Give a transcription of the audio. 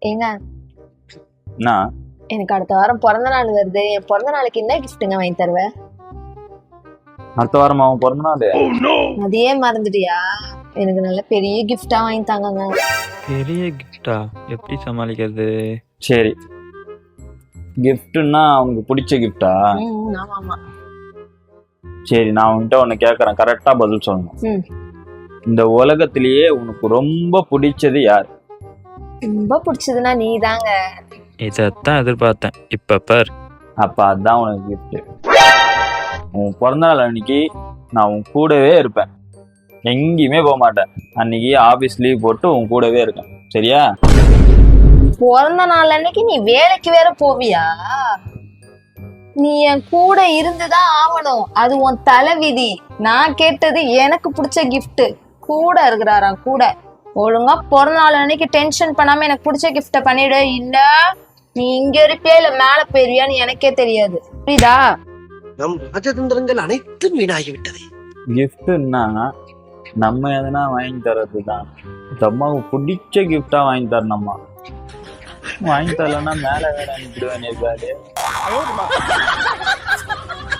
ஏங்க நான் எனக்கு அடுத்த வாரம் பிறந்த நாள் வருது. என் பிறந்த நாளுக்கு என்ன கிஃப்ட்டுங்க வாங்கி தருவேன்? அடுத்த வாரம் அவன் பிறந்த நாள். அதையே மறந்துட்டியா? எனக்கு நல்ல பெரிய கிஃப்டா வாங்கி தாங்கங்க. பெரிய கிஃப்டா? எப்படி சமாளிக்கிறது? சரி, கிஃப்ட்னா அவனுக்கு பிடிச்ச கிஃப்டா? ஆமா ஆமா. சரி, நான் உன்கிட்ட ஒன்னு கேக்குறேன், கரெக்டா பதில் சொல்லணும். இந்த உலகத்திலேயே உனக்கு ரொம்ப பிடிச்சது யார்? ரொம்ப பிடிச்சதுன்னா நீ தாங்க. இதைத்தான் எதிர்பார்த்தேன். இப்ப பார். அப்ப அதான் உனக்கு கிஃப்ட். உன் பிறந்த நாள் அன்னைக்கு நான் உன் கூடவே இருப்பேன், எங்கேயுமே போக மாட்டேன். அன்னைக்கு ஆபீஸ் லீவ் போட்டு உன் கூடவே இருக்கேன், சரியா? பிறந்த நாள் அன்னைக்கு நீ வேலைக்கு வேற போவியா? நீ என் கூட இருந்துதான் ஆகணும், அது உன் தலைவிதி. நான் கேட்டது எனக்கு பிடிச்ச கிஃப்ட். கூட இருக்கிறாராம் கூட. ஒழுங்கா பிறந்த நாள் அன்னைக்கு டென்ஷன் பண்ணாம எனக்கு பிடிச்ச கிஃப்ட பண்ணிடு. இல்ல நீ இங்க இருப்பியா இல்ல மேல போயிருவியான்னு எனக்கே தெரியாது, புரியுதா? நம் ராஜதந்திரங்கள் அனைத்தும் வீணாகிவிட்டது. கிஃப்ட்னா நம்ம எதனா வாங்கி தர்றது தான். அம்மாவுக்கு பிடிச்ச கிஃப்டா வாங்கி தரணுமா? வாங்கி தரலன்னா மேல வேற அனுப்பிடுவேன்.